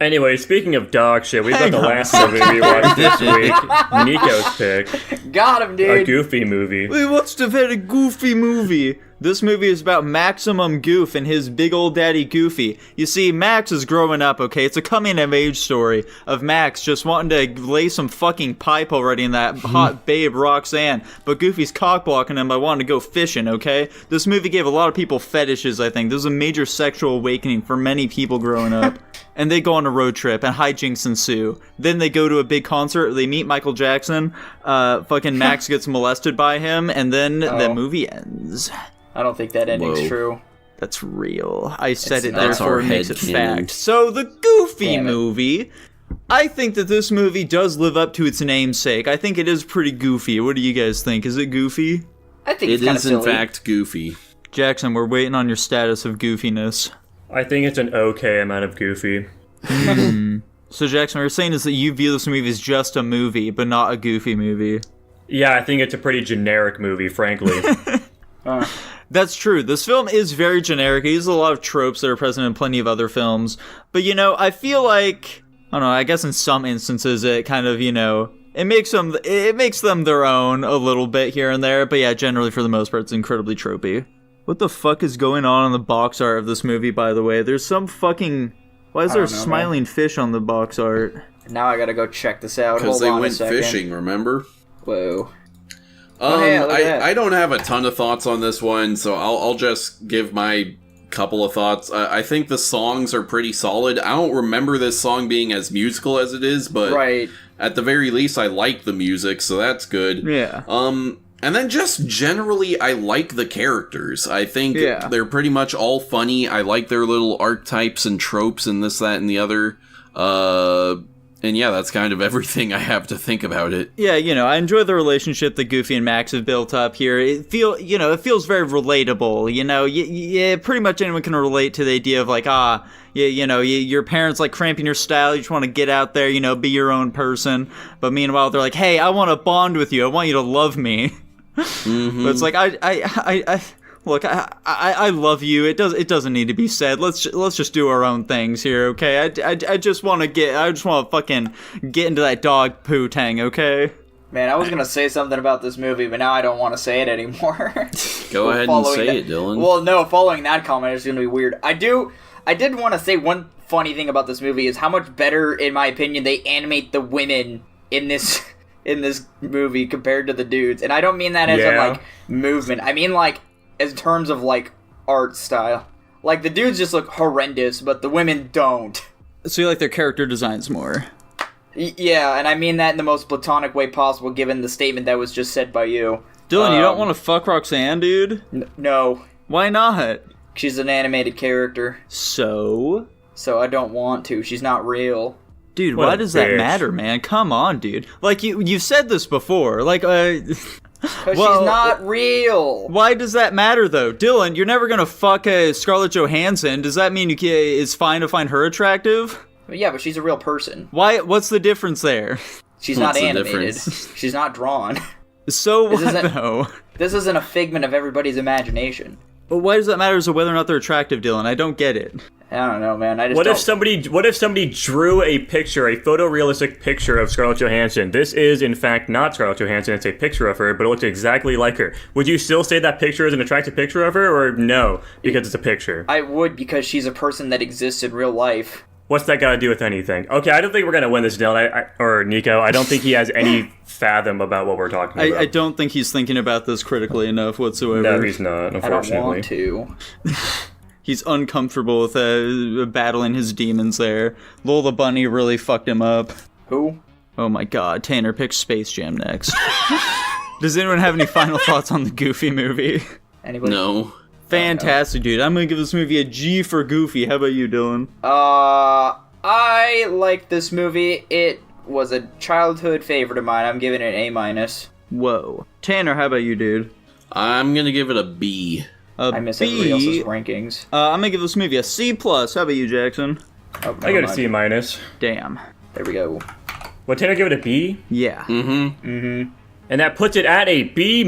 Anyway, speaking of dog shit, we've got the last movie we watched this week. Nico's pick. Got him, dude. A goofy movie. We watched a very goofy movie. This movie is about Maximum Goof and his big old daddy Goofy. You see, Max is growing up, okay? It's a coming-of-age story of Max just wanting to lay some fucking pipe already in that hot babe Roxanne, but Goofy's cock-blocking him by wanting to go fishing, okay? This movie gave a lot of people fetishes, I think. This was a major sexual awakening for many people growing up. And they go on a road trip, and hijinks ensue. Then they go to a big concert, they meet Michael Jackson, fucking Max gets molested by him, and then the movie ends. I don't think that ending's true. That's real. I said it, That's therefore our it makes head it canon. fact. So the Goofy movie, I think that this movie does live up to its namesake. I think it is pretty goofy. What do you guys think? Is it goofy? I think It it's is, in silly. fact, goofy. Jackson, we're waiting on your status of goofiness. I think it's an okay amount of goofy. So Jackson, what you're saying is that you view this movie as just a movie, but not a goofy movie. Yeah, I think it's a pretty generic movie, frankly. That's true. This film is very generic. It uses a lot of tropes that are present in plenty of other films. But, you know, I feel like, I don't know, I guess in some instances it kind of, you know, it makes them their own a little bit here and there. But yeah, generally for the most part, it's incredibly tropey. What the fuck is going on in the box art of this movie, by the way? There's some fucking... Why is there a smiling fish on the box art? Now I gotta go check this out. Because Hold they on a went second. fishing, remember? Whoa. Yeah, look at that. I don't have a ton of thoughts on this one, so I'll just give my couple of thoughts. I think the songs are pretty solid. I don't remember this song being as musical as it is, but at the very least, I like the music, so that's good. Yeah. And then just generally, I like the characters. I think they're pretty much all funny. I like their little archetypes and tropes and this, that, and the other. And yeah, that's kind of everything I have to think about it. Yeah, you know, I enjoy the relationship that Goofy and Max have built up here. It feels very relatable. You know, yeah, pretty much anyone can relate to the idea of like, your parents like cramping your style. You just want to get out there, you know, be your own person. But meanwhile, they're like, hey, I want to bond with you. I want you to love me. Mm-hmm. But it's like look, I love you. It doesn't need to be said. Let's just do our own things here, okay? I just want to fucking get into that dog poo tang, okay? Man, I was gonna say something about this movie, but now I don't want to say it anymore. Go ahead and say it, Dylan. Well, no, following that comment is gonna be weird. I did want to say one funny thing about this movie is how much better, in my opinion, they animate the women in this movie compared to the dudes. And I don't mean that as in like movement. I mean like in terms of like art style. Like the dudes just look horrendous, but the women don't. So you like their character designs more? Yeah, and I mean that in the most platonic way possible, given the statement that was just said by you. Dylan, you don't want to fuck Roxanne, dude? No. Why not? She's an animated character. So I don't want to. She's not real. Dude, why does that matter, man? Come on, dude. Like, you've said this before. Like, Because she's not real. Why does that matter, though? Dylan, you're never gonna fuck Scarlett Johansson. Does that mean it's fine to find her attractive? Yeah, but she's a real person. Why? What's the difference there? She's not animated. She's not drawn. So what, though? This isn't a figment of everybody's imagination. But why does that matter as to whether or not they're attractive, Dylan? I don't get it. I don't know, man. What if somebody drew a photorealistic picture of Scarlett Johansson? This is, in fact, not Scarlett Johansson. It's a picture of her, but it looks exactly like her. Would you still say that picture is an attractive picture of her, or no, because it's a picture? I would, because she's a person that exists in real life. What's that got to do with anything? Okay, I don't think we're going to win this, Dylan, or Nico. I don't think he has any fathom about what we're talking about. I don't think he's thinking about this critically enough whatsoever. No, he's not, unfortunately. I don't want to. He's uncomfortable with battling his demons there. Lil the Bunny really fucked him up. Who? Oh my god, Tanner picks Space Jam next. Does anyone have any final thoughts on the Goofy movie? Anybody? No. Fantastic, dude. I'm gonna give this movie a G for Goofy. How about you, Dylan? I like this movie. It was a childhood favorite of mine. I'm giving it an A-. Whoa. Tanner, how about you, dude? I'm gonna give it a B. I miss everybody else's rankings. I'm gonna give this movie a C+. How about you, Jackson? I got a C-. Damn. There we go. What, Tanner give it a B? Yeah. And that puts it at a B-.